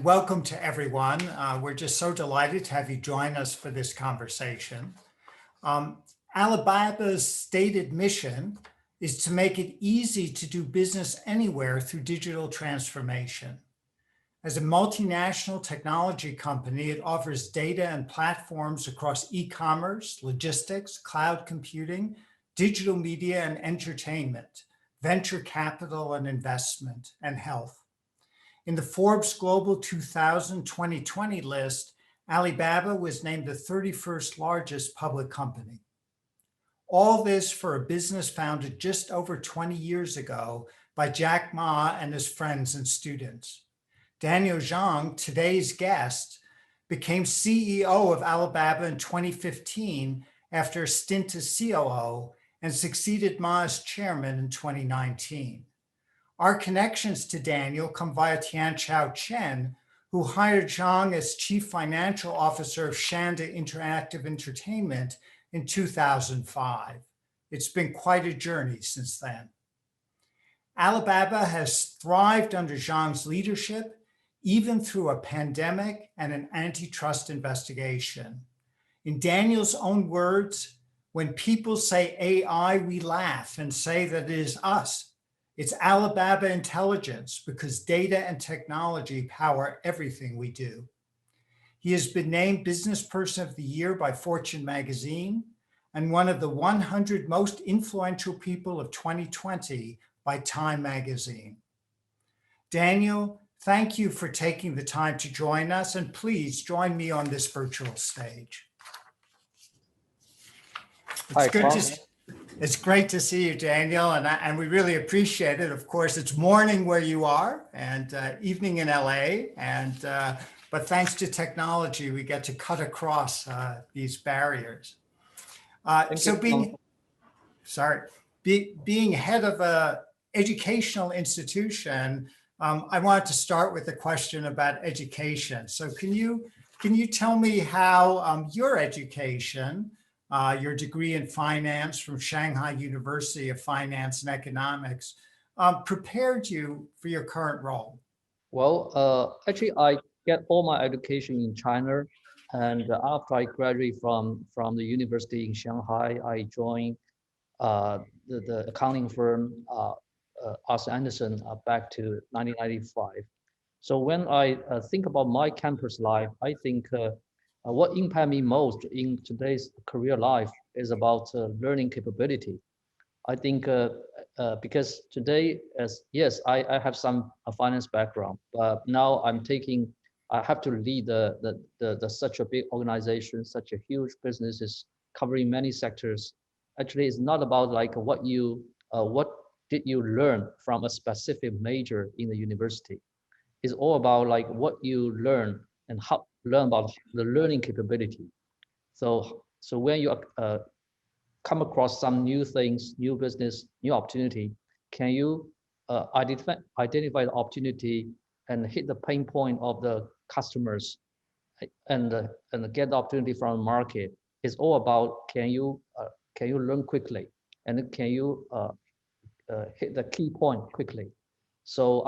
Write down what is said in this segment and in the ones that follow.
welcome to everyone. We're just so delighted to have you join us for this conversation. Alibaba's stated mission is to make it easy to do business anywhere through digital transformation. As a multinational technology company, it offers data and platforms across e-commerce, logistics, cloud computing, digital media and entertainment, venture capital and investment, and health. In the Forbes Global 2000 2020 list, Alibaba was named the 31st largest public company. All this for a business founded just over 20 years ago by Jack Ma and his friends and students. Daniel Zhang, today's guest, became CEO of Alibaba in 2015 after a stint as COO and succeeded Ma as chairman in 2019. Our connections to Daniel come via Tianchao Chen, who hired Zhang as chief financial officer of Shanda Interactive Entertainment in 2005. It's been quite a journey since then. Alibaba has thrived under Zhang's leadership, even through a pandemic and an antitrust investigation. In Daniel's own words, when people say AI, we laugh and say that it is us. It's Alibaba intelligence because data and technology power everything we do. He has been named Business Person of the Year by Fortune magazine and one of the 100 most influential people of 2020 by Time magazine. Daniel, thank you for taking the time to join us, and please join me on this virtual stage. It's great to see you, Daniel, and we really appreciate it. Of course, it's morning where you are and evening in LA, but thanks to technology, we get to cut across these barriers. Being head of an educational institution, I wanted to start with a question about education. So can you tell me how your education, your degree in finance from Shanghai University of Finance and Economics, prepared you for your current role? Well, actually, I get all my education in China, and after I graduated from the university in Shanghai, I joined the accounting firm Arthur Andersen back to 1995. So when I think about my campus life, I think what impacted me most in today's career life is about learning capability. I think because today, yes, I have some finance background, but now I have to lead such a big organization, such a huge businesses covering many sectors. Actually, it's not about like what did you learn from a specific major in the university. It's all about like what you learn and how learn about the learning capability. So when you come across some new things, new business, new opportunity, can you identify the opportunity and hit the pain point of the customers and get the opportunity from the market? It's all about can you learn quickly and can you hit the key point quickly. So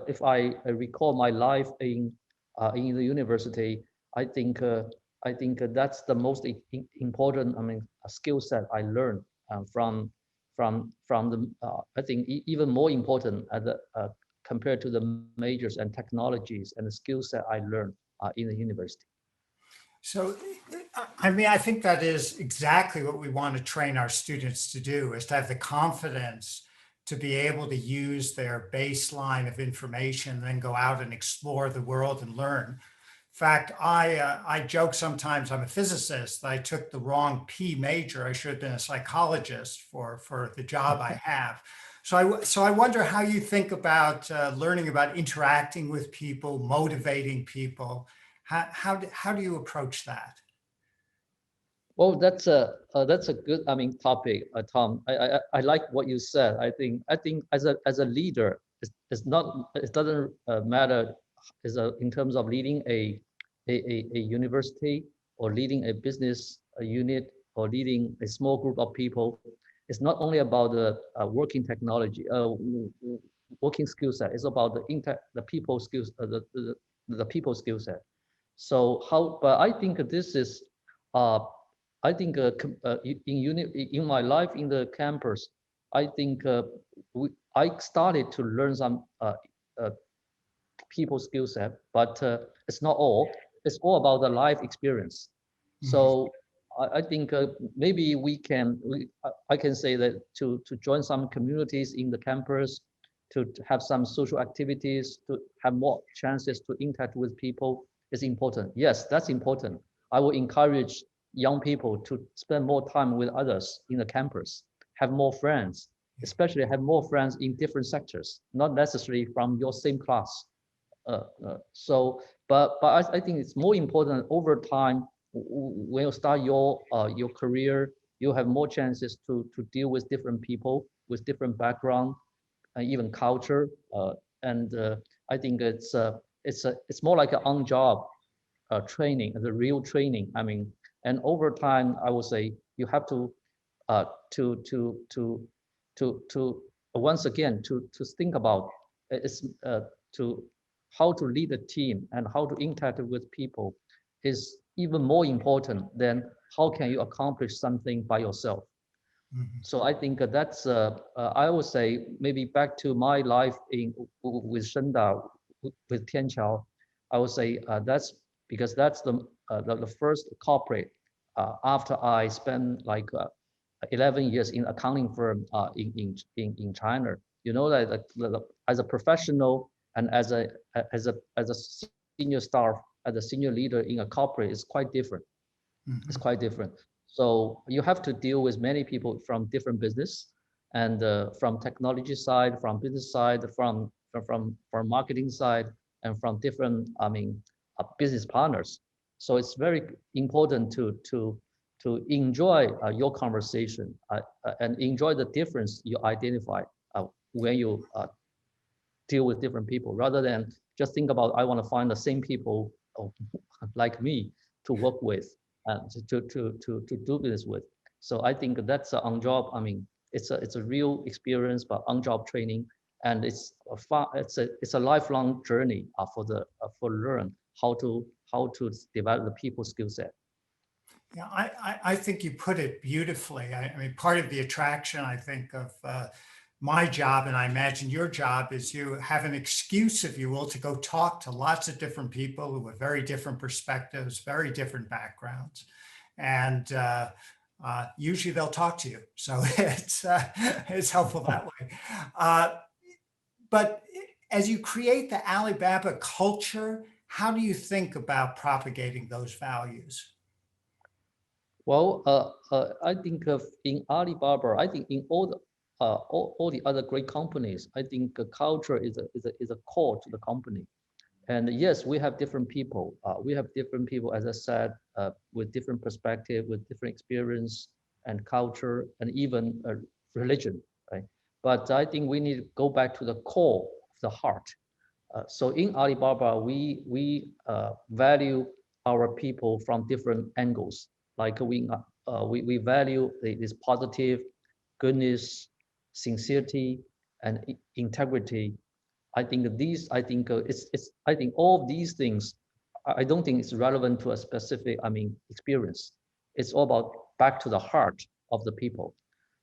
if I recall my life in the university, I think that's the most important skill set I learned from the I think even more important compared to the majors and technologies and the skill set I learned in the university. So, I think that is exactly what we want to train our students to do, is to have the confidence to be able to use their baseline of information and then go out and explore the world and learn. In fact, I joke sometimes, I'm a physicist. I took the wrong P major. I should have been a psychologist for the job I have. So I wonder how you think about learning about interacting with people, motivating people. How do you approach that? Well, that's a good topic, Tom. I like what you said. I think as a leader, it doesn't matter in terms of leading a university or leading a business unit or leading a small group of people. It's not only about the working technology, working skill set. It's about the people skills, the people skill set. So how, but I think this is, I think in my life in the campus, I think I started to learn some uh, people skill set, but it's not all. It's all about the life experience. Mhm. So I think maybe I can say that to join some communities in the campus, to have some social activities, to have more chances to interact with people is important. Yes, that's important. I will encourage young people to spend more time with others in the campus, have more friends, especially have more friends in different sectors, not necessarily from your same class. So, but I think it's more important over time when you start your career, you have more chances to deal with different people with different background and even culture. And I think it's more like an on-job training, the real training. I mean, and over time, I would say you have to uh, to to to to once again to think about it's to how to lead a team and how to interact with people is even more important than how can you accomplish something by yourself. Mhm. So I think I would say maybe back to my life with Shenda, with Tianqiao, I would say that's because that's the first corporate after I spent like 11 years in accounting firm in China. You know that as a professional and as a senior staff, as a senior leader in a corporate is quite different. It's Mhm. quite different. So you have to deal with many people from different business and from technology side, from business side, from marketing side, and from different, I mean, business partners. So it's very important to enjoy your conversation and enjoy the difference you identify when you deal with different people, rather than just think about I want to find the same people like me to work with and to do business with. So I think that's on job. I mean, it's a real experience, but on job training, and it's a lifelong journey for learn how to develop the people skill set. Yeah, I think you put it beautifully. I mean, part of the attraction, I think, of my job, and I imagine your job, is you have an excuse, if you will, to go talk to lots of different people who have very different perspectives, very different backgrounds. And usually they'll talk to you. So it's helpful that way. Uh, but as you create the Alibaba culture, how do you think about propagating those values? Well, I think of in Alibaba, I think in all the other great companies, I think culture is a core to the company. And yes, we have different people. We have different people, as I said, with different perspective, with different experience and culture, and even religion, right? But I think we need to go back to the core of the heart. So in Alibaba, we value our people from different angles. Like we value this positive, goodness, sincerity, and integrity. I think I think all of these things. I don't think it's relevant to a specific, I mean, experience. It's all about back to the heart of the people.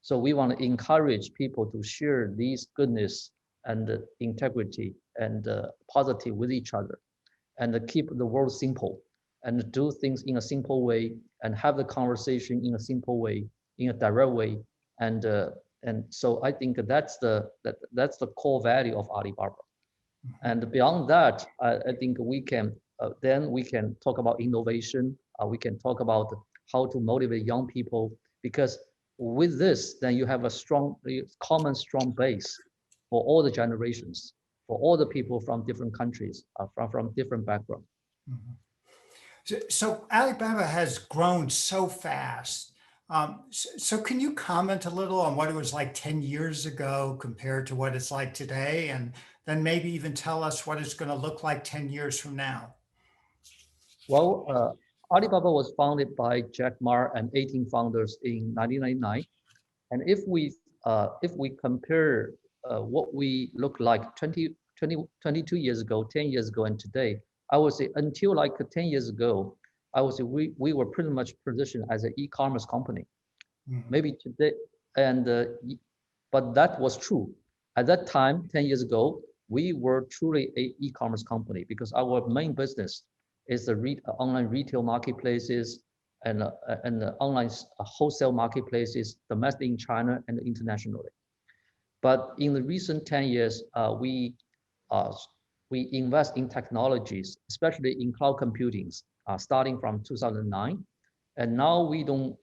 So we want to encourage people to share these goodness and integrity and positive with each other, and keep the world simple, and do things in a simple way, and have the conversation in a simple way, in a direct way, and uh, and so I think that's the core value of Alibaba. And beyond that, I think we can then we can talk about innovation. We can talk about how to motivate young people, because with this, then you have a strong, common strong base for all the generations, for all the people from different countries, from different backgrounds. Mhm. So Alibaba has grown so fast. So can you comment a little on what it was like 10 years ago compared to what it's like today? And then maybe even tell us what it's going to look like 10 years from now. Well, Alibaba was founded by Jack Ma and 18 founders in 1999. And if we compare what we look like 22 years ago, 10 years ago, and today, I would say until like 10 years ago, I would say we were pretty much positioned as an e-commerce company. Maybe today, and but that was true. At that time, 10 years ago, we were truly a e-commerce company because our main business is the online retail marketplaces and online wholesale marketplaces, domestic in China and internationally. But in the recent 10 years, uh, we invest in technologies, especially in cloud computing, starting from 2009. And now we don't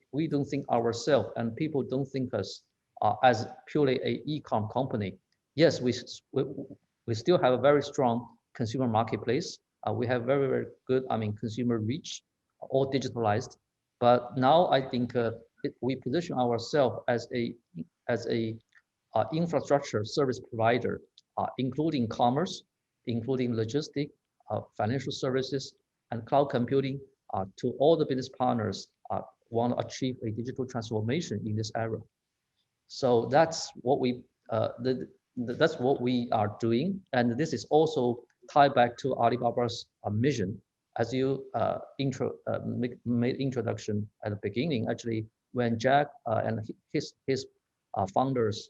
think ourselves, and people don't think us as purely a e-com company. Yes, we still have a very strong consumer marketplace. We have very good, consumer reach, all digitalized. But now I think we position ourselves as a infrastructure service provider, including commerce, including logistics, financial services, and cloud computing to all the business partners want to achieve a digital transformation in this era. So that's what that's what we are doing, and this is also tied back to Alibaba's mission. As you made introduction at the beginning, actually, when Jack and his founders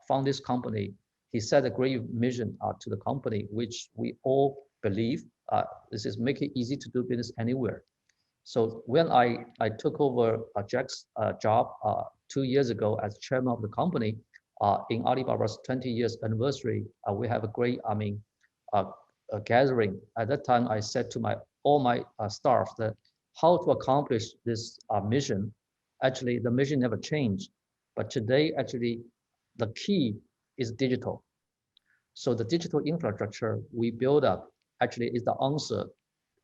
found this company, he set a great mission to the company, which we all believe. This is make it easy to do business anywhere. So when I took over Jack's job 2 years ago as chairman of the company, in Alibaba's 20 years anniversary, we have a great, a gathering. At that time, I said to all my staff that how to accomplish this mission. Actually, the mission never changed, but today, actually, the key is digital. So the digital infrastructure we build up actually is the answer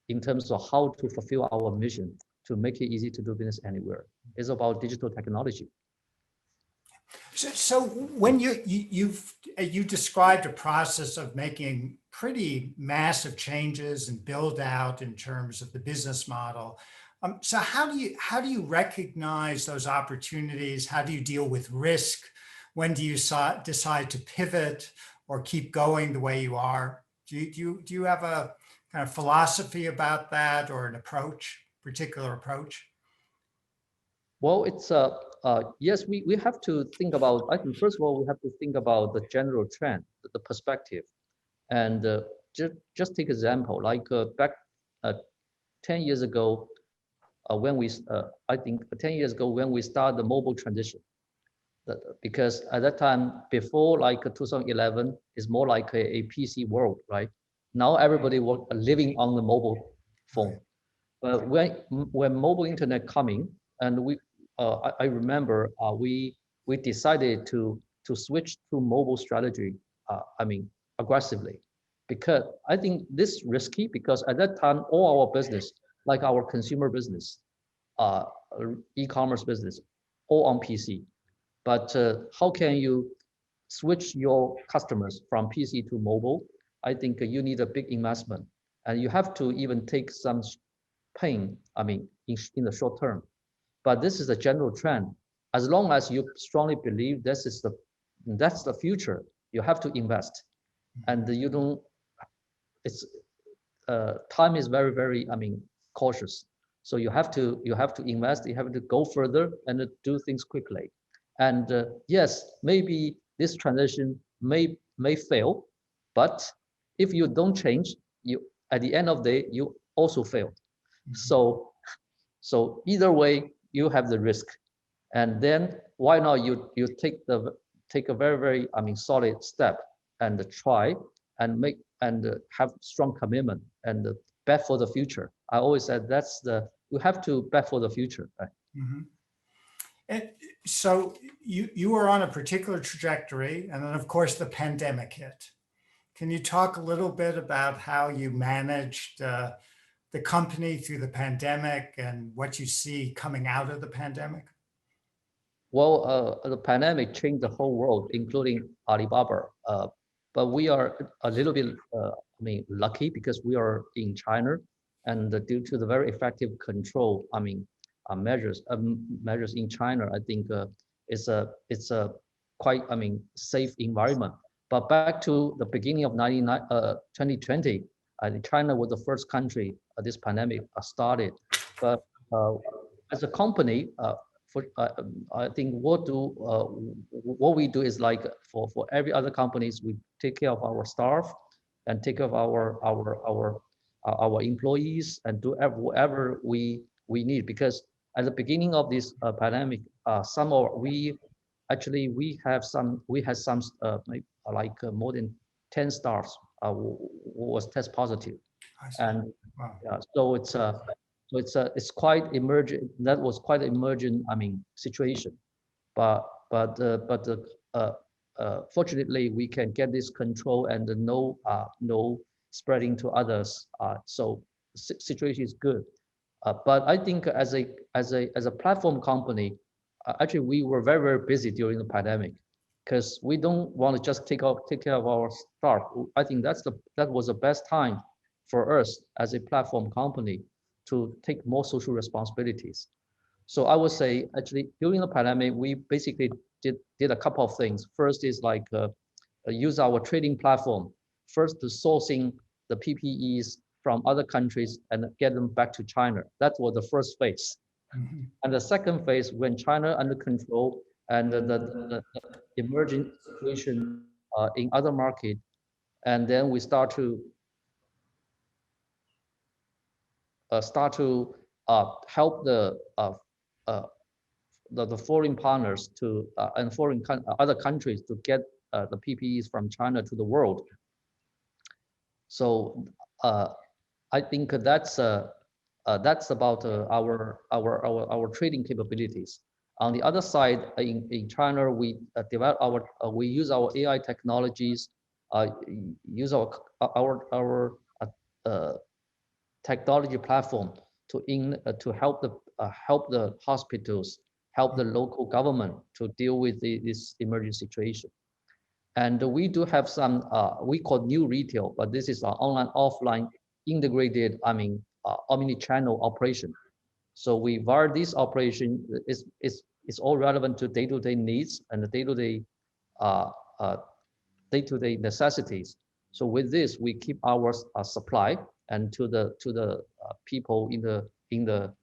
in terms of how to fulfill our mission to make it easy to do business anywhere. It's about digital technology. So when you described a process of making pretty massive changes and build out in terms of the business model. So how do you recognize those opportunities? How do you deal with risk? When do you decide to pivot or keep going the way you are? Do you have a kind of philosophy about that or an particular approach? Well, it's yes, we have to think about, I think first of all, we have to think about the general trend, the perspective. And just take example, like back 10 years ago, when we, I think 10 years ago, when we started the mobile transition, because at that time, before like 2011, is more like a PC world, right? Now everybody was living on the mobile phone. But when mobile internet coming, and I remember we decided to switch to mobile strategy. Aggressively, because I think this risky because at that time all our business, like our consumer business, e-commerce business, all on PC. But how can you switch your customers from PC to mobile? I think you need a big investment, and you have to even take some pain, in the short term. But this is a general trend. As long as you strongly believe that's the future, you have to invest. And you don't, it's, time is very, cautious. So you have to invest, you have to go further and do things quickly. And yes, maybe this transition may fail, but if you don't change, you at the end of the day, you also fail. So either way, you have the risk, and then why not you take a very solid step and try and make and have strong commitment and bet for the future. I always said you have to bet for the future, right? Mm-hmm. And so you were on a particular trajectory, and then of course the pandemic hit. Can you talk a little bit about how you managed the company through the pandemic and what you see coming out of the pandemic? Well, the pandemic changed the whole world, including Alibaba. But we are a little bit, lucky because we are in China, and due to the very effective control, measures in China, I think it's a quite, safe environment. But back to the beginning of 2020, China was the first country this pandemic started. But as a company, I think what we do is like for every other companies, we take care of our staff and take care of our employees and do whatever we need, because at the beginning of this pandemic, some of we had some more than 10 staffs who was test positive, I see. and Wow. so it's quite emergent. That was quite an emergent, I mean, situation. But fortunately, we can get this control and no spreading to others. So situation is good. But I think as a platform company, actually we were very busy during the pandemic, because we don't want to just take care of our staff. I think that was the best time for us as a platform company to take more social responsibilities. So I would say actually during the pandemic, we basically did a couple of things. First is like use our trading platform first to sourcing the PPEs from other countries and get them back to China. That was the first phase. Mhm. And the second phase, when China under control and the emerging situation in other market, and then we start to help the foreign partners to and other countries to get the PPEs from China to the world. So I think that's about our trading capabilities. On the other side, in China, we use our AI technologies, use our technology platform to help the hospitals, help the local government to deal with this emerging situation. And we do have some we call new retail, but this is our online offline integrated, I mean, omni-channel operation. So via this operation is all relevant to day-to-day needs and the day-to-day necessities. So with this, we keep our supply and to the people in the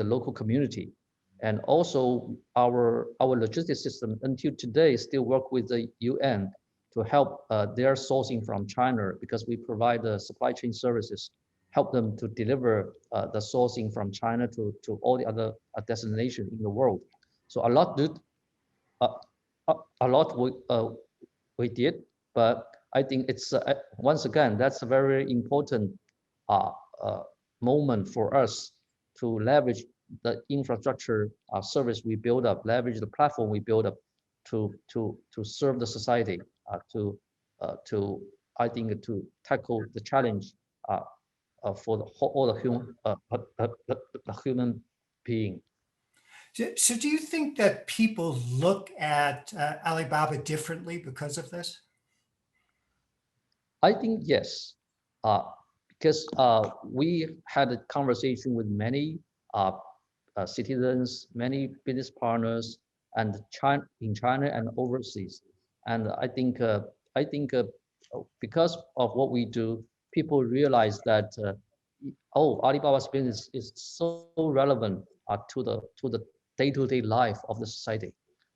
local community. And also our logistics system until today still work with the UN to help their sourcing from China, because we provide the supply chain services, help them to deliver the sourcing from China to all the other destinations in the world. So uh, a lot we did, but I think it's once again that's a very important uh, uh, moment for us to leverage the infrastructure service we build up, leverage the platform we build up to serve the society, to I think to tackle the challenge for all the human being. So do you think that people look at Alibaba differently because of this? I think yes, uh, because we had a conversation with many citizens, many business partners, and in China and overseas. And I think because of what we do, people realize that oh, Alibaba's business is so relevant to the day-to-day life of the society,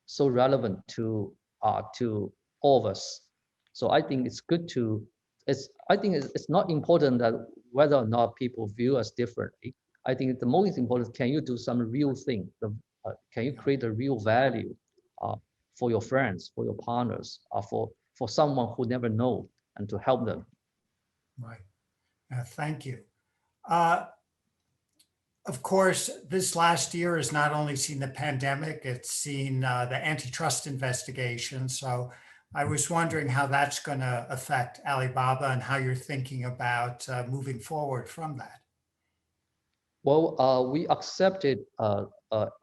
so relevant to all of us. So I think it's good to I think it's not important that whether or not people view us differently. I think the most important, can you do some real thing? Can you create a real value for your friends, for your partners, for someone who never know, and to help them? Right. Thank you. Uh, of course, this last year has not only seen the pandemic, it's seen the antitrust investigation. So I was wondering how that's going to affect Alibaba and how you're thinking about moving forward from that. Well, we accepted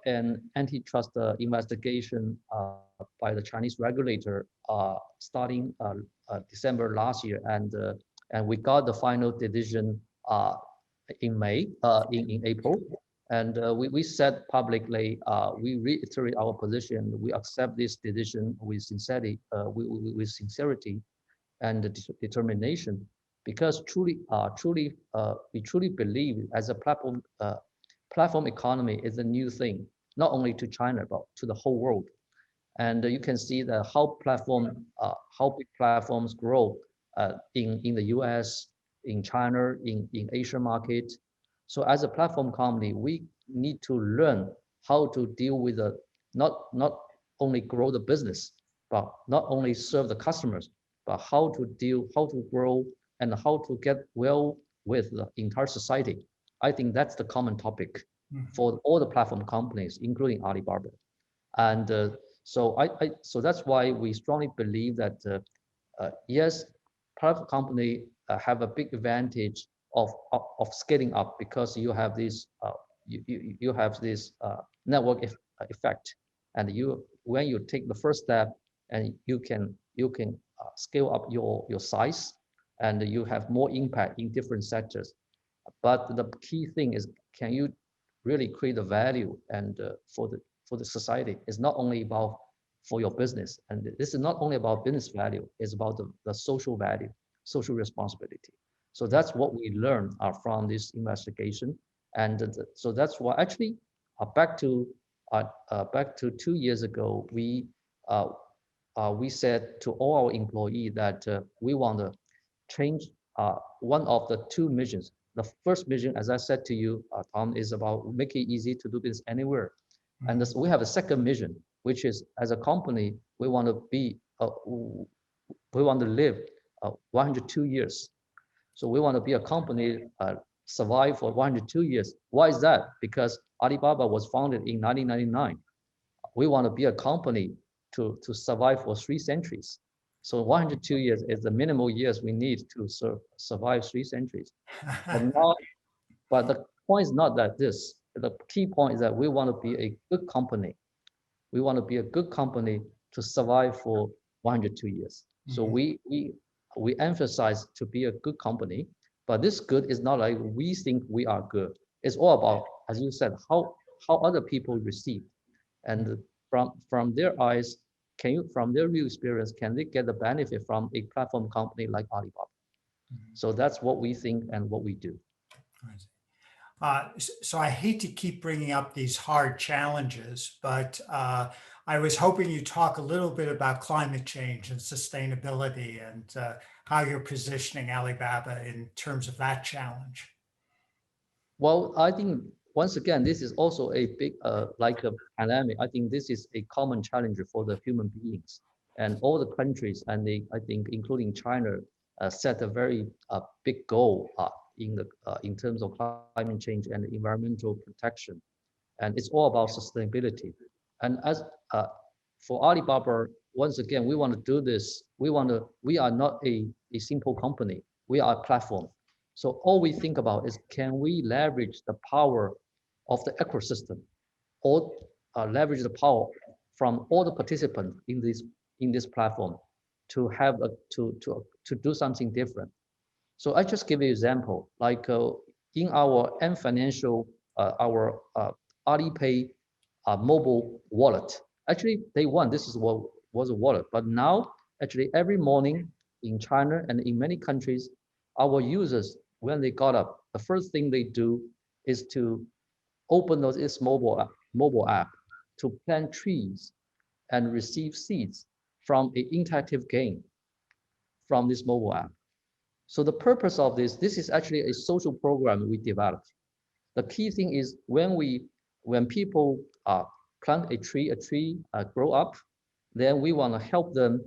an antitrust investigation by the Chinese regulator starting December last year, and we got the final decision in April, and we said publicly, we reiterate our position. We accept this decision with sincerity and determination. because we truly believe as a platform economy is a new thing, not only to China, but to the whole world. And you can see that how big platforms grow in the US, in China, in Asian market. So as a platform company, we need to learn how to deal with not only grow the business, but not only serve the customers, but how to grow and how to get well with the entire society. I think that's the common topic for all the platform companies, including Alibaba. And so that's why we strongly believe that yes, private company have a big advantage of scaling up because you have this network effect, and when you take the first step and you can scale up your size, and you have more impact in different sectors. But the key thing is, can you really create a value and for the society? It's not only about for your business, and this is not only about business value, it's about the social value, social responsibility. So that's what we learned from this investigation. And so that's why actually back to 2 years ago, we said to all our employees that we want to change one of the two missions. The first mission, as I said to you, Tom, is about making it easy to do business anywhere. And we have a second mission, which is as a company, we want to live 102 years. So we want to be a company survive for 102 years. Why is that? Because Alibaba was founded in 1999. We want to be a company to survive for 3 centuries. So 102 years is the minimal years we need to survive 3 centuries. But the point is not that this. The key point is that we want to be a good company. We want to be a good company to survive for 102 years. So we emphasize to be a good company, but this good is not like we think we are good. It's all about, as you said, how other people receive, and from their eyes, from their real experience, can they get the benefit from a platform company like Alibaba? So that's what we think and what we do. So I hate to keep bringing up these hard challenges, but I was hoping you'd talk a little bit about climate change and sustainability and how you're positioning Alibaba in terms of that challenge. Well, I think once again, this is also a big, like a pandemic. I think this is a common challenge for the human beings, and all the countries, and I think including China, set a very big goal in terms of climate change and environmental protection, and it's all about sustainability. And as for Alibaba, once again, we want to do this. We are not a simple company. We are a platform. So all we think about is, can we leverage the power of the ecosystem, or leverage the power from all the participants in this platform to have to do something different. So I just give you an example, like in our M Financial, our Alipay mobile wallet. Actually, day one, this is what was a wallet, but now actually every morning in China and in many countries, our users, when they got up, the first thing they do is to open this mobile app to plant trees and receive seeds from an interactive game from this mobile app. So the purpose of this is actually a social program we developed. The key thing is when people plant a tree grow up, then we want to help them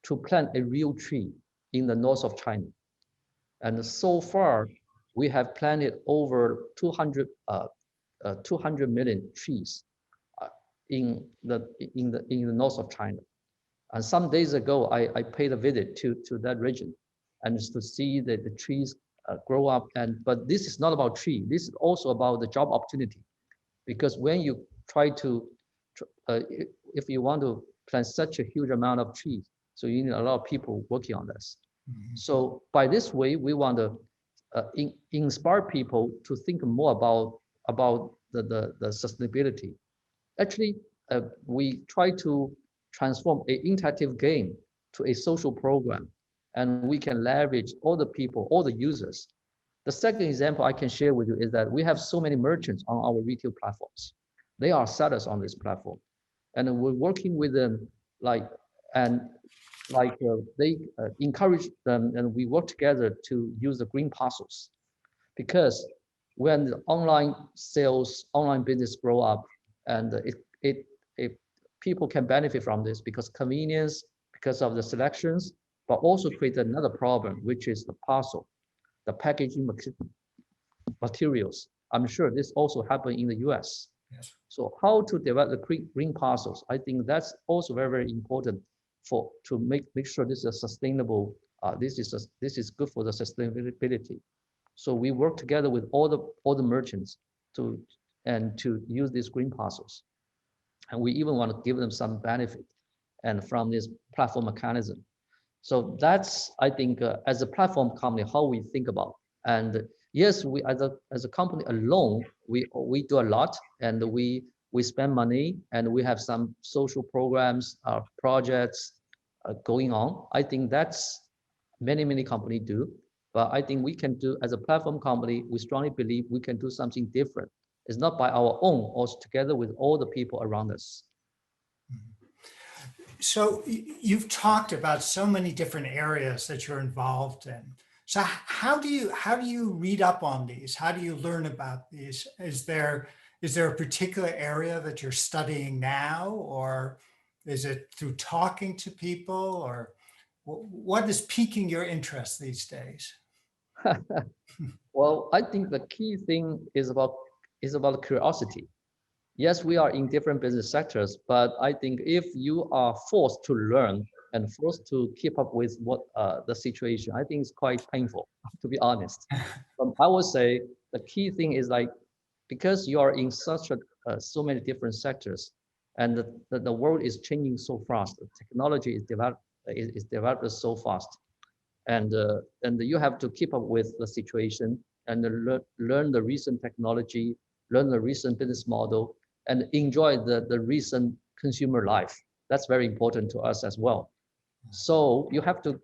to plant a real tree in the north of China. And so far, we have planted over 200 million trees in the north of China. And some days ago, I paid a visit to that region, and to see that the trees grow up. But this is not about tree. This is also about the job opportunity, because when you try to, if you want to plant such a huge amount of trees, so you need a lot of people working on this. So by this way, we want to inspire people to think more about the sustainability. Actually, we try to transform an interactive game to a social program. and we can leverage all the people, all the users. The second example I can share with you is that we have so many merchants on our retail platforms. They are sellers on this platform, and we're working with them they encourage them, and we work together to use the green parcels, because when the online sales, online business grow up, and it people can benefit from this because convenience, because of the selections, but also create another problem, which is the parcel, the packaging materials. I'm sure this also happened in the US. Yes. So how to develop the green parcels? I think that's also very, very important to make sure this is sustainable. This is good for the sustainability. So we work together with all the merchants to use these green parcels, and we even want to give them some benefit, and from this platform mechanism. So that's, I think, as a platform company, how we think about. And yes, we as a company alone, we do a lot, and we spend money, and we have some social programs, projects going on. I think that's many companies do, but I think we can do, as a platform company, we strongly believe we can do something different. It's not by our own, also together with all the people around us. So you've talked about so many different areas that you're involved in. So how do you read up on these? How do you learn about these? Is there a particular area that you're studying now, or is it through talking to people, or what is piquing your interest these days? Well, I think the key thing is about curiosity. Yes, we are in different business sectors, but I think if you are forced to learn and forced to keep up with what the situation, I think it's quite painful, to be honest. I would say the key thing is because you are in such so many different sectors, and the world is changing so fast, the technology is developed so fast, and you have to keep up with the situation and learn the recent technology, learn the recent business model, and enjoy the recent consumer life. That's very important to us as well. So you have to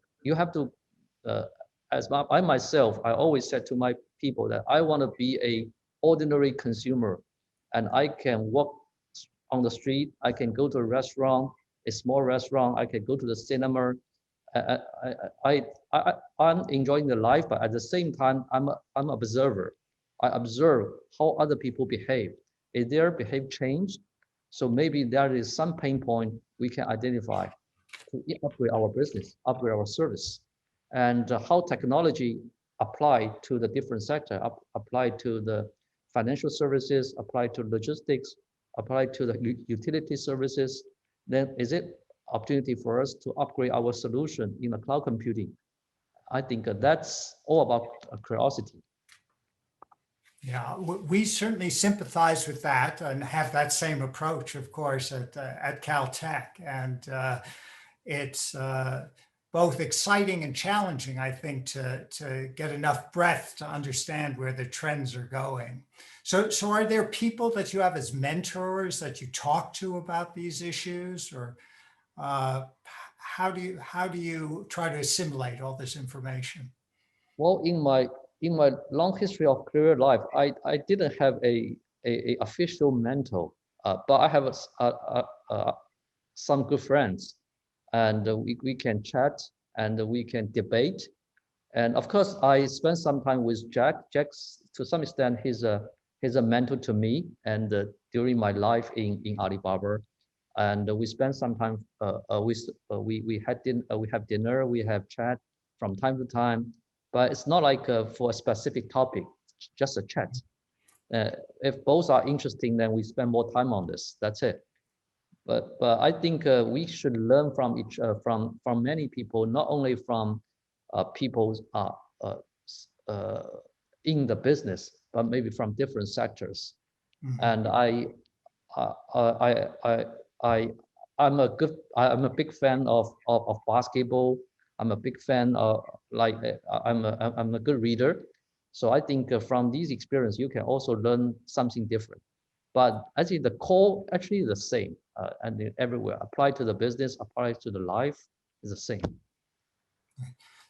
I myself, I always said to my people that I want to be a ordinary consumer, and I can walk on the street, I can go to a restaurant, a small restaurant, I can go to the cinema. I'm enjoying the life, but at the same time, I'm an observer. I observe how other people behave. Is their behavior changed? So maybe there is some pain point we can identify to upgrade our business, upgrade our service, and how technology apply to the different sector, apply to the financial services, apply to logistics, apply to the utility services. Then is it opportunity for us to upgrade our solution in the cloud computing? I think that's all about curiosity. Yeah, we certainly sympathize with that and have that same approach, of course, at Caltech. And it's both exciting and challenging, I think, to get enough breadth to understand where the trends are going. So are there people that you have as mentors that you talk to about these issues, or how do you try to assimilate all this information? Well, in my long history of career life, I didn't have a official mentor, but I have some good friends, and we can chat and we can debate. And of course, I spent some time with Jack. Jack's, to some extent, he's a mentor to me, and during my life in Alibaba. And we spent some time. We have dinner. We have chat from time to time, but it's not like for a specific topic, just a chat. If both are interesting, then we spend more time on this. That's it. But I think we should learn from from many people, not only from people in the business, but maybe from different sectors. Mm-hmm. And I'm a big fan of basketball. I'm a big fan of I'm a good reader. So I think from these experiences, you can also learn something different. But actually the core actually is the same, and everywhere. Apply to the business, apply to the life is the same.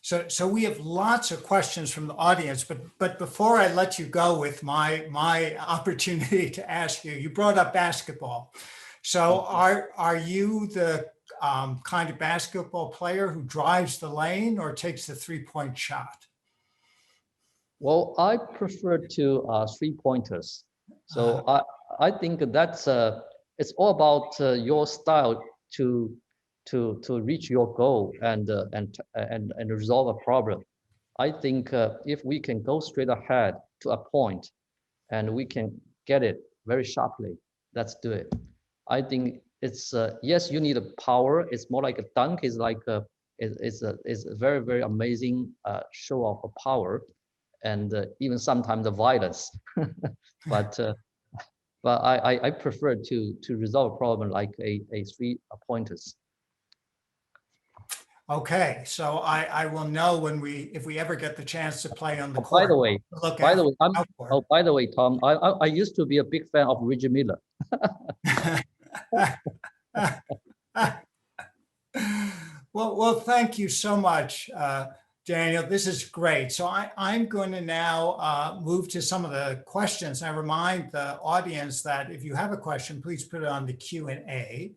So we have lots of questions from the audience, but before I let you go with my opportunity to ask you, you brought up basketball. So are you the kind of basketball player who drives the lane or takes the 3-point shot? Well, I prefer to three-pointers. So I think that's it's all about your style to reach your goal and resolve a problem. I think if we can go straight ahead to a point and we can get it very sharply, let's do it. I think it's yes, you need a power. It's more like a dunk. Is like it's a very very amazing show of power, and even sometimes the violence. but I prefer to resolve a problem like a 3-pointers. Okay, so I will know when if we ever get the chance to play on the By court. the way, Look by the out way, for it. by the way, Tom, I used to be a big fan of Reggie Miller. Well, thank you so much, Daniel. This is great. So I'm going to now move to some of the questions. I remind the audience that if you have a question, please put it on the Q&A.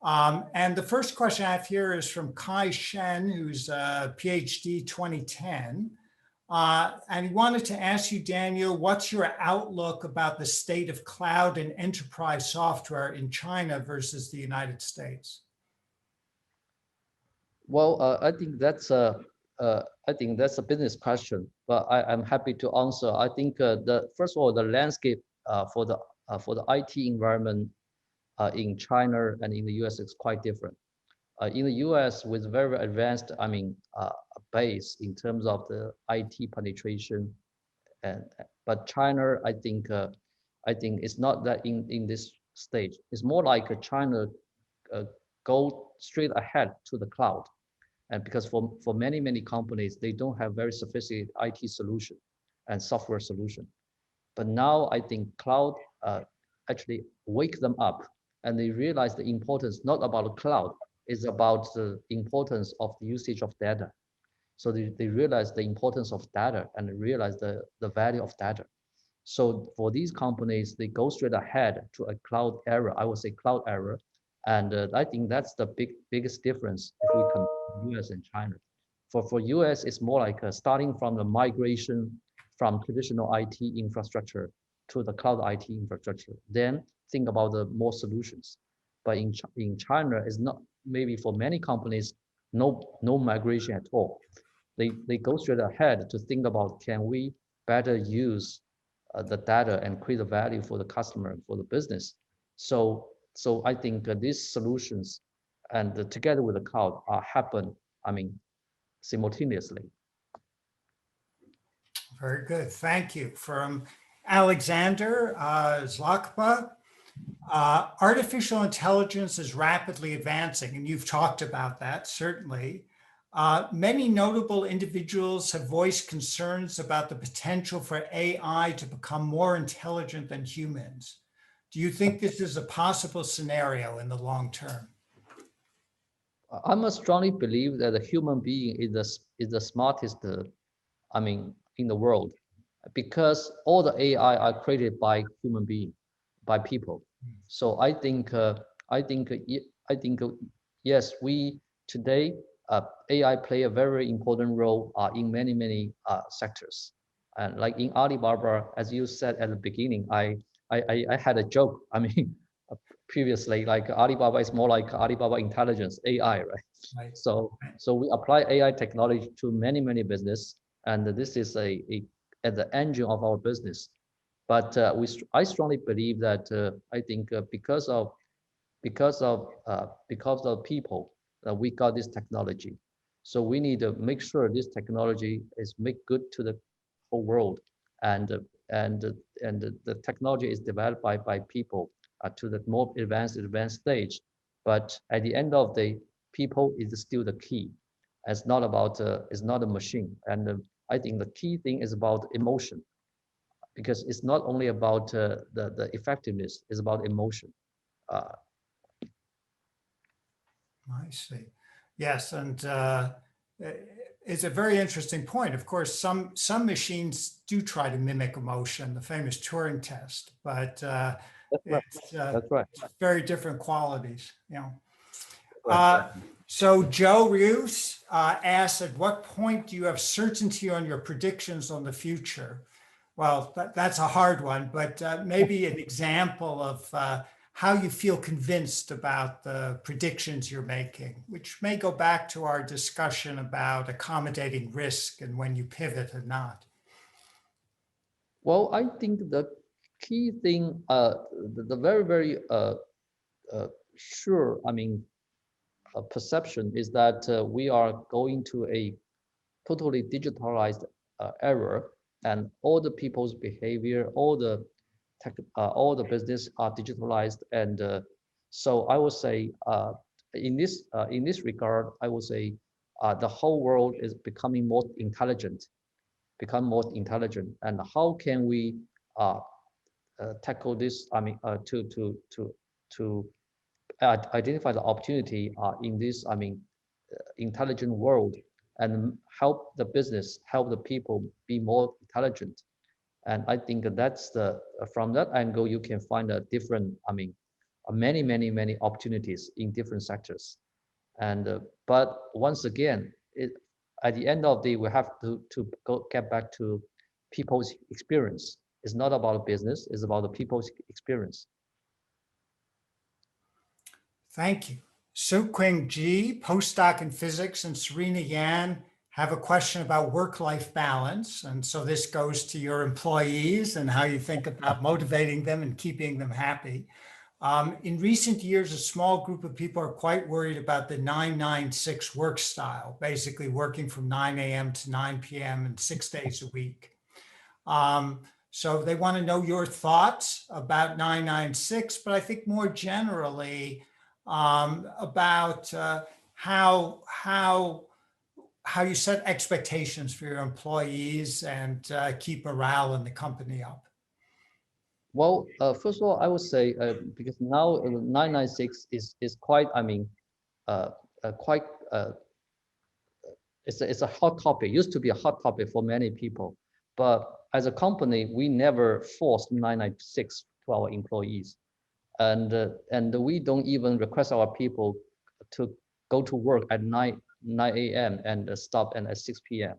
And the first question I have here is from Kai Shen, who's a PhD 2010. And he wanted to ask you, Daniel, what's your outlook about the state of cloud and enterprise software in China versus the United States? Well, I think that's a business question, but I'm happy to answer. I think the first of all, the landscape for the IT environment in China and in the US is quite different. In the US, with very advanced, base in terms of the IT penetration, but China, I think it's not that in this stage. It's more like China go straight ahead to the cloud. And because for many companies, they don't have very sophisticated IT solution and software solution. But now I think cloud actually wake them up and they realize the importance not about the cloud, it's about the importance of the usage of data. So they realize the importance of data and realize the value of data. So for these companies, they go straight ahead to a cloud era. I would say cloud era. And I think that's the biggest difference if we compare US and China. For US, it's more like starting from the migration from traditional IT infrastructure to the cloud IT infrastructure. Then think about the more solutions. But in China, it's not, maybe for many companies, no migration at all. They go straight ahead to think about, can we better use the data and create the value for the customer, for the business. So I think these solutions and together with the cloud happen, simultaneously. Very good. Thank you. From Alexander Zlakba, artificial intelligence is rapidly advancing, and you've talked about that, certainly. Many notable individuals have voiced concerns about the potential for AI to become more intelligent than humans. Do you think this is a possible scenario in the long term? I must strongly believe that the human being is the smartest, in the world, because all the AI are created by human being, by people. So I think yes, we today AI play a very important role in many sectors. And like in Alibaba, as you said at the beginning, I had a joke. Previously, like Alibaba is more like Alibaba Intelligence, AI, right? Right. So we apply AI technology to many business, and this is at the engine of our business. But I strongly believe that I think because of people, we got this technology. So we need to make sure this technology is make good to the whole world, and the technology is developed by people to the more advanced stage. But at the end of the day, people is still the key. It's not about it's not a machine. And I think the key thing is about emotion, because it's not only about the effectiveness, it's about emotion. I see. Yes, and is a very interesting point. Of course, some machines do try to mimic emotion, the famous Turing test, but That's right. it's That's right. very different qualities. You know. Right. So Joe Reeves asks, at what point do you have certainty on your predictions on the future? Well, that's a hard one, but maybe an example of how you feel convinced about the predictions you're making, which may go back to our discussion about accommodating risk and when you pivot and not. Well, I think the key thing, the very, very sure, I mean, perception is that we are going to a totally digitalized era, and all the people's behavior, all the tech, all the business are digitalized, and so I would say in this regard, I would say the whole world is becoming more intelligent, and how can we uh, tackle this? I mean, to identify the opportunity in this, I mean, intelligent world, and help the business, help the people be more intelligent. And I think that's the, from that angle, you can find a different, I mean, many, many, many opportunities in different sectors. And, but once again, at the end of the day, we have to get back to people's experience. It's not about business, it's about the people's experience. Thank you. Su-Quing Ji, postdoc in physics, and Serena Yan have a question about work-life balance. And so this goes to your employees and how you think about motivating them and keeping them happy. In recent years, a small group of people are quite worried about the 996 work style, basically working from 9 a.m. to 9 p.m. and 6 days a week. So they want to know your thoughts about 996, but I think more generally about how you set expectations for your employees and keep morale in the company up. Well, first of all, I would say because now 996 is quite, I mean, quite it's a hot topic. It used to be a hot topic for many people, but as a company, we never forced 996 to our employees, and we don't even request our people to go to work at 9 a.m. and stop at 6 p.m.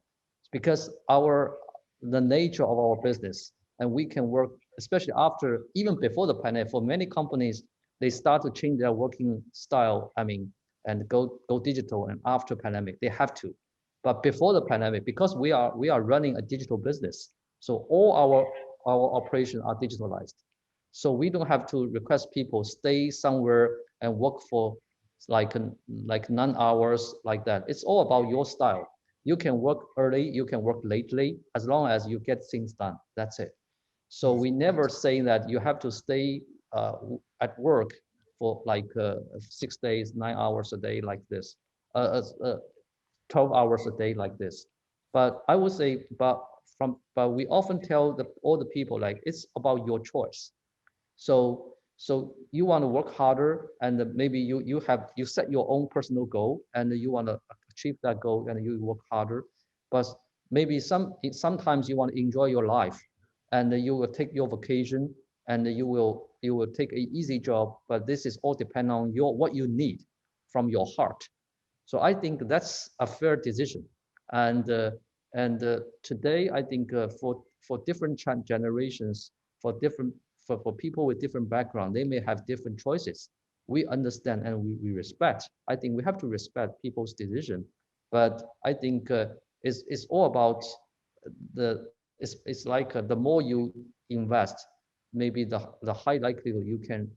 because the nature of our business, and we can work, especially after, even before the pandemic, for many companies, they start to change their working style, I mean, and go digital, and after pandemic, they have to. But before the pandemic, because we are running a digital business, so all our operations are digitalized. So we don't have to request people stay somewhere and work for like 9 hours like that. It's all about your style. You can work early, you can work lately, as long as you get things done. That's it. So we never say that you have to stay at work for like 6 days, 9 hours a day like this, 12 hours a day like this. But I would say, but we often tell all the people, like, it's about your choice. So you want to work harder, and maybe you set your own personal goal, and you want to achieve that goal, and you work harder. But maybe sometimes you want to enjoy your life, and you will take your vacation, and you will take an easy job. But this is all depend on what you need from your heart. So I think that's a fair decision. And today, I think for different generations, for different for people with different background, they may have different choices. We understand and we respect. I think we have to respect people's decision. But I think it's all about it's like the more you invest, maybe the high likelihood you can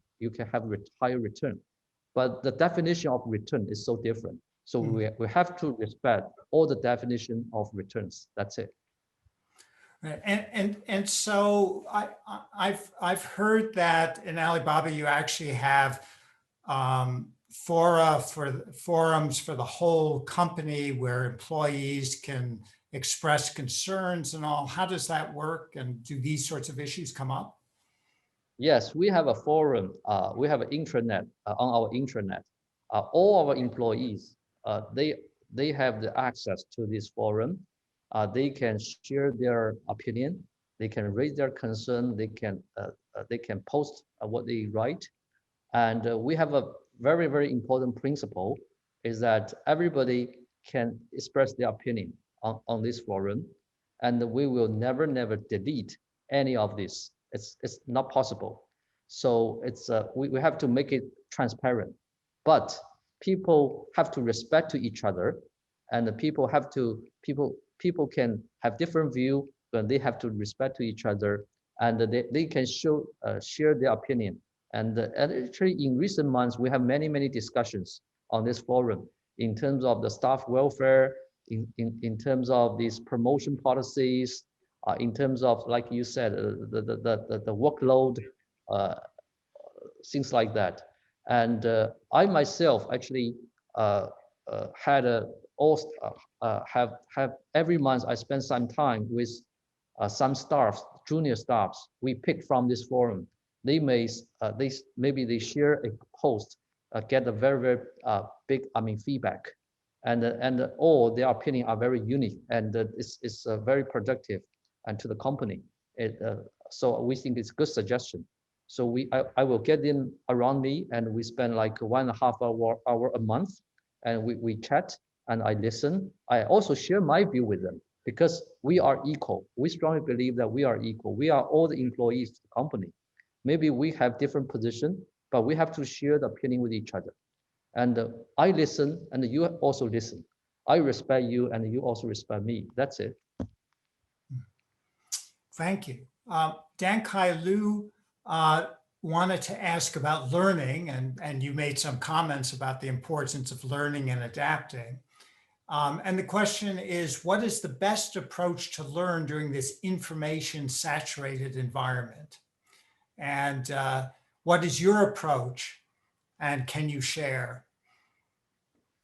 have higher return. But the definition of return is so different. So we have to respect all the definition of returns. That's it. Right. And so I've heard that in Alibaba you actually have forums for the whole company where employees can express concerns and all. How does that work? And do these sorts of issues come up? Yes, we have a forum. We have an intranet on our intranet. All our employees, they have the access to this forum. They can share their opinion. They can raise their concern. They can post what they write. And we have a very, very important principle is that everybody can express their opinion on this forum. And we will never, never delete any of this. It's not possible. So we have to make it transparent. But people have to respect to each other, and the people can have different view, but they have to respect to each other, and they can share their opinion. And actually, in recent months, we have many discussions on this forum in terms of the staff welfare, in terms of these promotion policies, in terms of, like you said, the workload, things like that. And I myself actually had have every month I spend some time with some staff, junior staffs. We pick from this forum. They maybe they share a post, get a very big feedback, and all their opinion are very unique, and it's very productive and to the company. So we think it's a good suggestion. So I will get them around me, and we spend like 1.5 hour a month, and we chat and I listen. I also share my view with them because we are equal. We strongly believe that we are equal. We are all the employees of the company. Maybe we have different position, but we have to share the opinion with each other. And I listen, and you also listen. I respect you, and you also respect me. That's it. Thank you. Dan Kai Lu wanted to ask about learning, and you made some comments about the importance of learning and adapting. And the question is, what is the best approach to learn during this information saturated environment? And what is your approach, and can you share?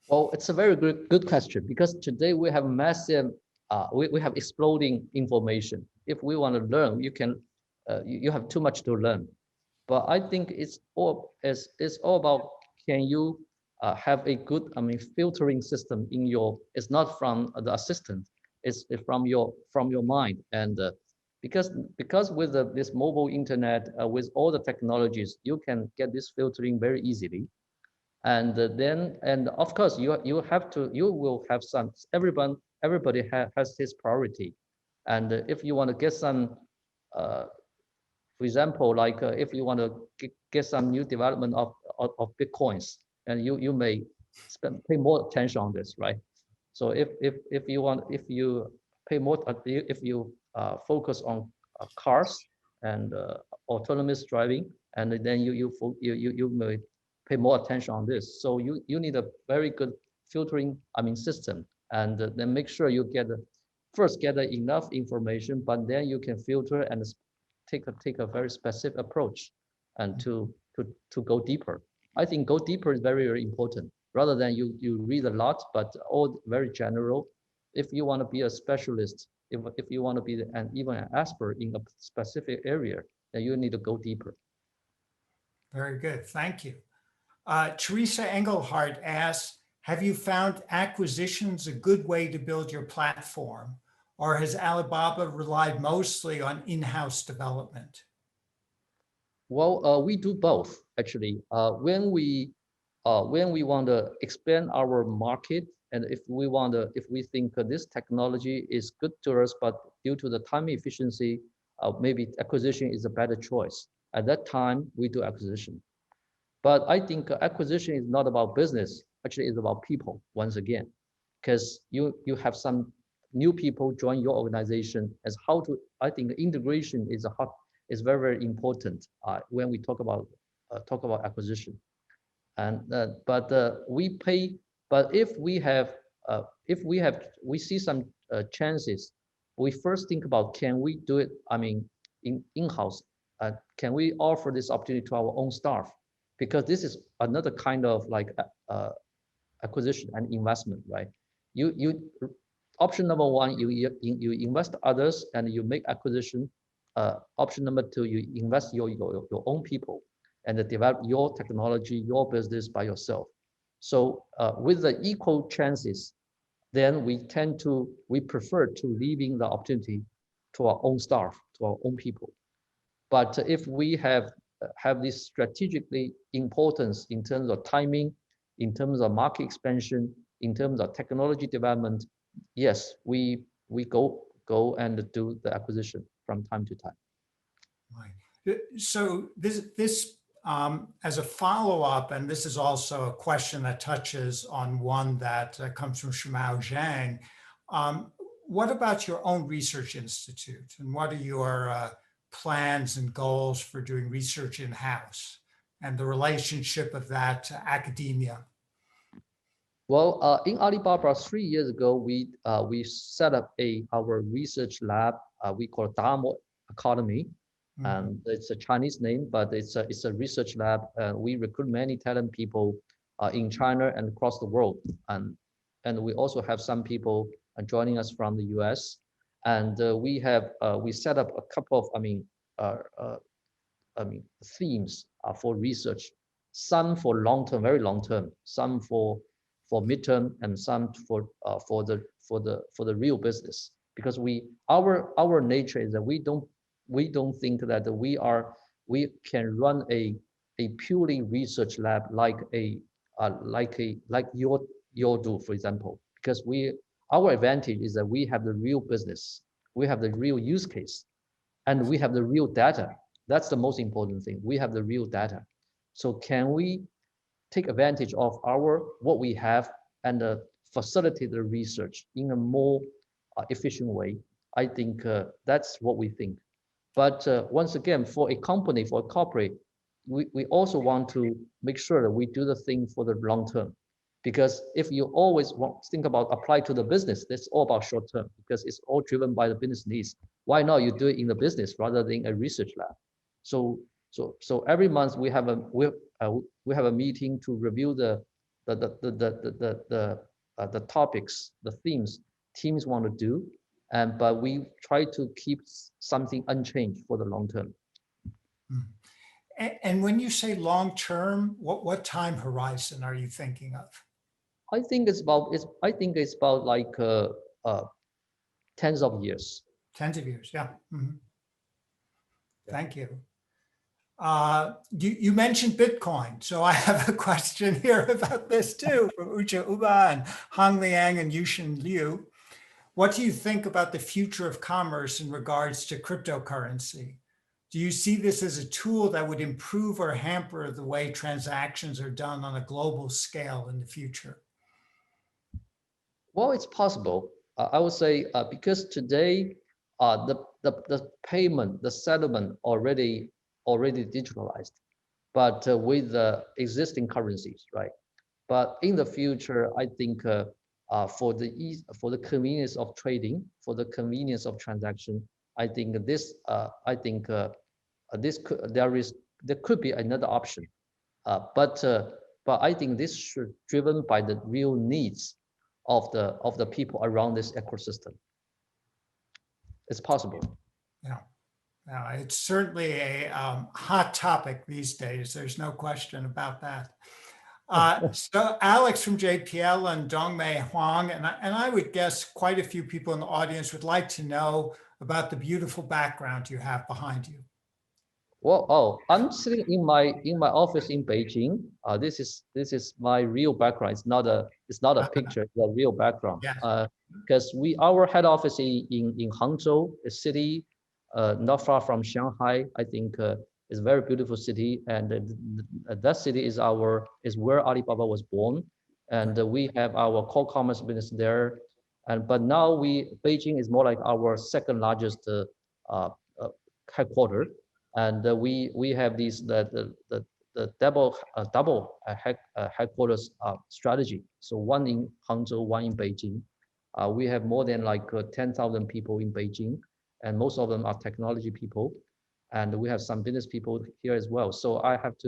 Well, it's a very good question, because today we have massive, we have exploding information. If we want to learn, you have too much to learn. But I think it's all about, can you have a good filtering system in your, it's not from the assistant, it's from your mind. And because with this mobile internet, with all the technologies, you can get this filtering very easily. And then of course you will have some, everybody has his priority. And if you want to get some for example, like if you want to get some new development of Bitcoins, and you may pay more attention on this, right? So if you pay more, if you focus on cars and autonomous driving, and then you may pay more attention on this. So you need a very good filtering system, and then make sure you first get enough information, but then you can filter and take a very specific approach, and to go deeper. I think go deeper is very important, rather than you read a lot but all very general. If you want to be a specialist, if you want to be even an expert in a specific area, then you need to go deeper. Very good, thank you. Teresa Engelhardt asks, have you found acquisitions a good way to build your platform, or has Alibaba relied mostly on in-house development? Well, we do both, actually. When we want to expand our market, and if we think this technology is good to us, but due to the time efficiency, maybe acquisition is a better choice. At that time, we do acquisition. But I think acquisition is not about business. Actually, it's about people, once again, because you have some new people join your organization. As how to, I think integration is very important when we talk about acquisition. And we pay. But if we see some chances, we first think about, can we do it? In-house. Can we offer this opportunity to our own staff? Because this is another kind of like acquisition and investment, right? Option number one, you invest others and you make acquisition. Option number two, you invest your own people and develop your technology, your business by yourself. So with the equal chances, then we prefer to leaving the opportunity to our own staff, to our own people. But if we have this strategically importance in terms of timing, in terms of market expansion, in terms of technology development, yes, we go and do the acquisition from time to time. Right. So this as a follow-up, and this is also a question that touches on one that comes from Shimao Zhang. What about your own research institute, and what are your plans and goals for doing research in-house and the relationship of that to academia? Well, in Alibaba 3 years ago, we set up our research lab. We call it Davidow Academy, and it's a Chinese name, but it's a research lab. We recruit many talented people in China and across the world, and we also have some people joining us from the US. And we set up a couple of themes for research, some for long term, very long term, some for midterm, and some for the real business. Because our nature is that we don't think that we can run a purely research lab like your do, for example. Because our advantage is that we have the real business, we have the real use case, and we have the real data. That's the most important thing. We have the real data. So can we take advantage of what we have and facilitate the research in a more efficient way? I think that's what we think. But once again, for a company, for a corporate, we also want to make sure that we do the thing for the long term. Because if you always think about apply to the business, that's all about short term, because it's all driven by the business needs. Why not you do it in the business rather than a research lab? So every month we have a meeting to review the topics, the themes teams want to do, but we try to keep something unchanged for the long term. And when you say long term, what time horizon are you thinking of? I think it's about like tens of years. Tens of years, yeah. Mm-hmm. Yeah. Thank you. You mentioned Bitcoin, so I have a question here about this too from Ucha Uba and Hang Liang and Yushin Liu. What do you think about the future of commerce in regards to cryptocurrency? Do you see this as a tool that would improve or hamper the way transactions are done on a global scale in the future? Well, it's possible. I would say because today the payment, the settlement already digitalized, but with the existing currencies, right? But in the future, I think for the convenience of trading, for the convenience of transaction, I think there could be another option, but I think this should driven by the real needs of the people around this ecosystem. It's possible. Yeah. It's certainly a hot topic these days. There's no question about that. So Alex from JPL and Dongmei Huang, and I would guess quite a few people in the audience would like to know about the beautiful background you have behind you. Well, I'm sitting in my office in Beijing. This is my real background. It's not a picture. It's a real background. Yeah. Because our head office in Hangzhou, a city not far from Shanghai. I think it's a very beautiful city, and that city is where Alibaba was born, and we have our core commerce business there. But now Beijing is more like our second largest headquarters. And we have the double headquarters strategy. So one in Hangzhou, one in Beijing. We have more than like 10,000 people in Beijing, and most of them are technology people. And we have some business people here as well. So I have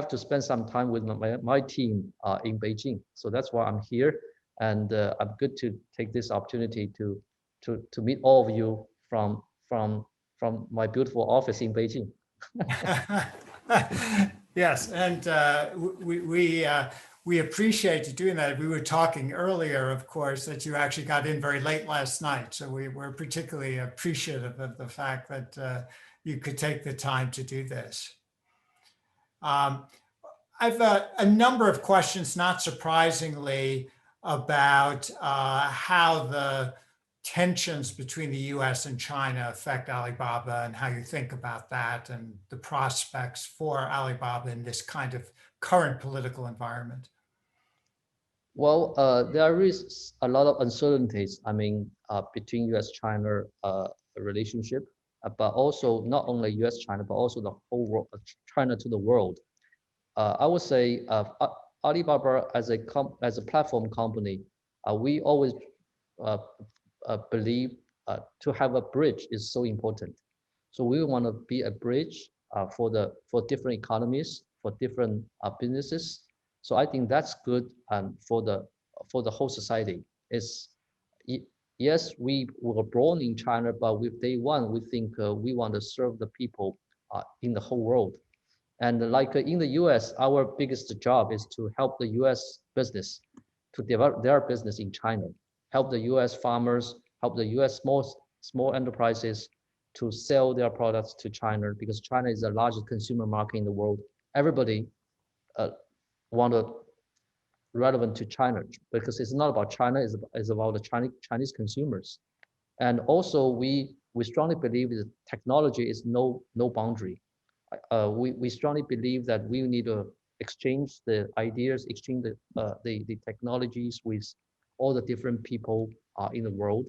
to spend some time with my team in Beijing. So that's why I'm here, and I'm good to take this opportunity to meet all of you from my beautiful office in Beijing. Yes, and we appreciate you doing that. We were talking earlier, of course, that you actually got in very late last night. So we're particularly appreciative of the fact that you could take the time to do this. I've a number of questions, not surprisingly, about how the tensions between the US and China affect Alibaba and how you think about that and the prospects for Alibaba in this kind of current political environment. Well, there is a lot of uncertainties, I mean, between US-China relationship, but also not only US-China, but also the whole world, China to the world. I would say Alibaba as a platform company, we always believe to have a bridge is so important. So we want to be a bridge for different economies, for different businesses. So I think that's good for the whole society. Yes, we were born in China, but with day one, we think we want to serve the people in the whole world. And like in the US, our biggest job is to help the US business to develop their business in China, help the US farmers, help the US small enterprises to sell their products to China, because China is the largest consumer market in the world. Everybody want to relevant to China, because it's not about China, it's about the Chinese consumers. And also we strongly believe that technology is no boundary. We strongly believe that we need to exchange the ideas, exchange the technologies with all the different people in the world,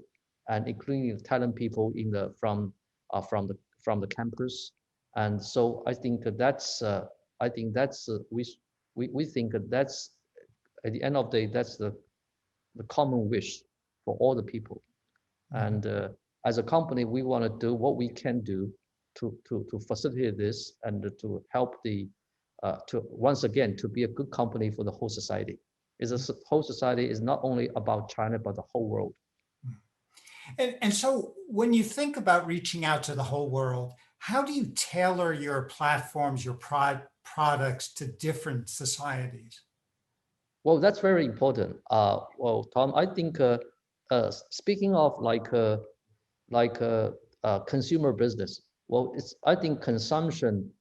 and including the talent people from the campus. And so I think that's we think that's at the end of the day, that's the common wish for all the people. And as a company, we want to do what we can do to facilitate this and to help to once again to be a good company for the whole society. The whole society is not only about China but the whole world. And so when you think about reaching out to the whole world, how do you tailor your platforms, your products to different societies? Well, that's very important. Well, Tom, I think speaking of consumer business, well, I think consumption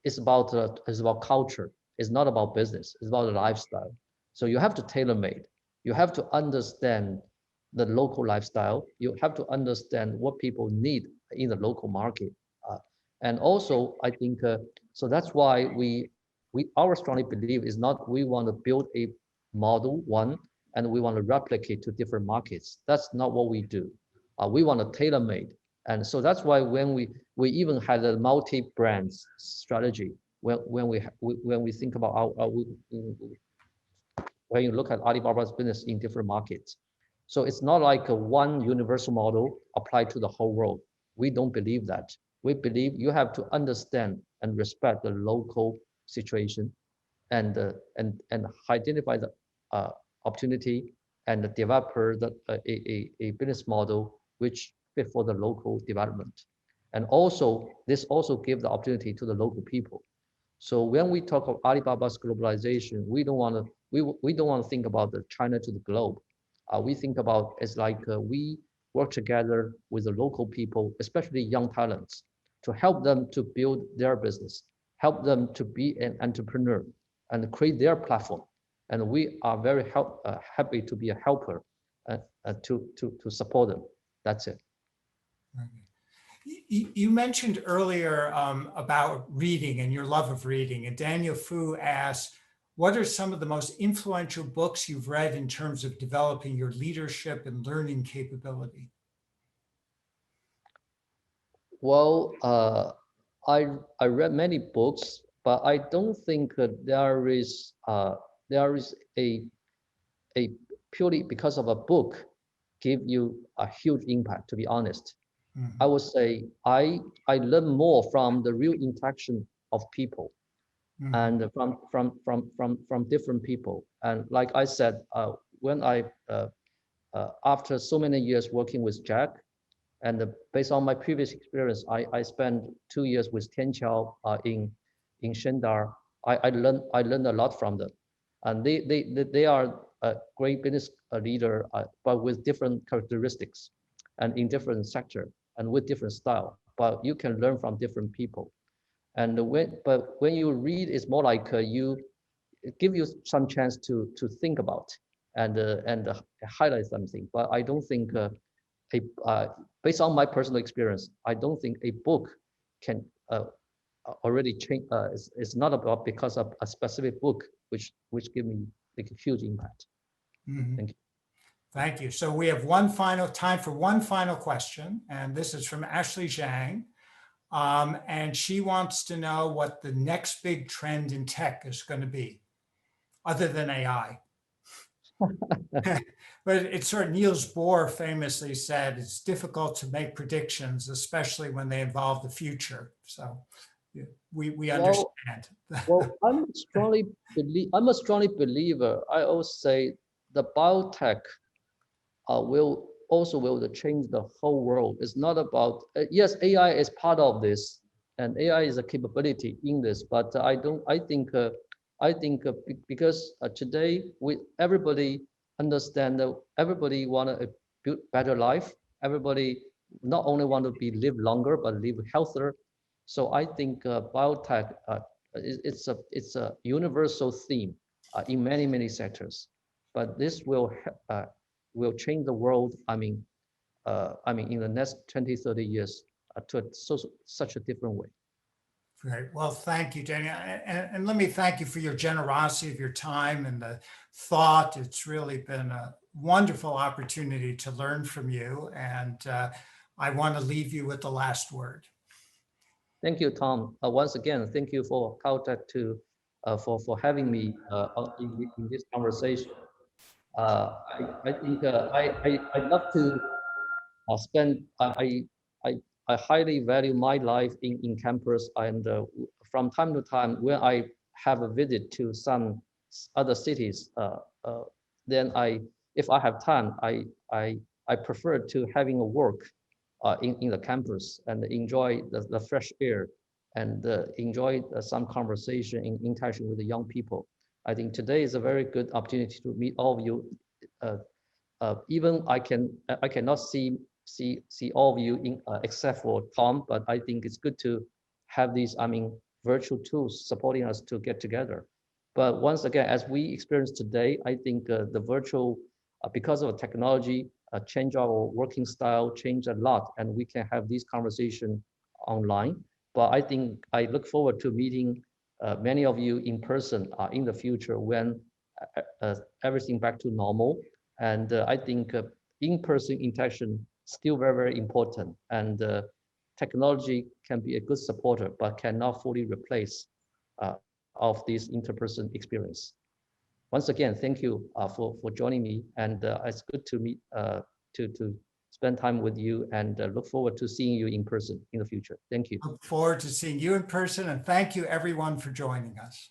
is about culture. It's not about business. It's about a lifestyle. So you have to tailor made. You have to understand the local lifestyle. You have to understand what people need in the local market. And also, I think so. That's why our strongly believe is not we want to build a model one and we want to replicate to different markets. That's not what we do. We want to tailor made. And so that's why when we even had a multi-brands strategy, when we think about when you look at Alibaba's business in different markets. So it's not like a one universal model applied to the whole world. We don't believe that. We believe you have to understand and respect the local situation and identify the opportunity and develop a business model which fit for the local development. And also, this also gives the opportunity to the local people. So when we talk of Alibaba's globalization, we don't want to think about the China to the globe. We think about it's like we work together with the local people, especially young talents, to help them to build their business, help them to be an entrepreneur and create their platform. And we are very happy to be a helper to support them. That's it. You mentioned earlier about reading and your love of reading, and Daniel Fu asked, what are some of the most influential books you've read in terms of developing your leadership and learning capability? Well, I read many books, but I don't think there is a purely because of a book give you a huge impact, to be honest. I would say I learn more from the real interaction of people and from different people. And like I said, when after so many years working with Jack, and based on my previous experience, I spent 2 years with Tian Qiao in Shendar. I learned a lot from them. and they are a great business leader, but with different characteristics, and in different sector, and with different style. But you can learn from different people. And when you read, it's more like it give you some chance to think about and highlight something. But I don't think based on my personal experience, I don't think a book can already change. It's not about because of a specific book which give me like a huge impact. Mhm. Thank you. Thank you. So we have time for one final question, and this is from Ashley Zhang. And she wants to know what the next big trend in tech is going to be, other than AI. But it's sort of Niels Bohr famously said, it's difficult to make predictions, especially when they involve the future. So we understand. Well, I'm a strongly believer. I always say the biotech will change the whole world. It's not about yes, AI is part of this, and AI is a capability in this. But I think because today everybody understand that everybody want a better life. Everybody not only want to live longer but live healthier. So I think biotech it's a universal theme in many sectors. But this will change the world. I mean, in the next 20, 30 years to such a different way. Great. Well, thank you, Danny. And let me thank you for your generosity of your time and the thought. It's really been a wonderful opportunity to learn from you. And I want to leave you with the last word. Thank you, Tom. Once again, thank you for Caltech for having me in this conversation. I think I'd love to spend I highly value my life in campus, and from time to time when I have a visit to some other cities, then if I have time, I prefer to having a work in the campus and enjoy the fresh air and enjoy some conversation in interaction with the young people. I think today is a very good opportunity to meet all of you. Even I cannot see all of you except for Tom, but I think it's good to have these virtual tools supporting us to get together. But once again, as we experience today, I think the virtual because of technology change our working style, change a lot, and we can have this conversation online. But I think I look forward to meeting many of you in person in the future when everything back to normal. And I think in-person interaction still very important. And technology can be a good supporter, but cannot fully replace of this interperson experience. Once again, thank you for joining me, and it's good to meet to spend time with you, and look forward to seeing you in person in the future. Thank you. Look forward to seeing you in person, and thank you everyone for joining us.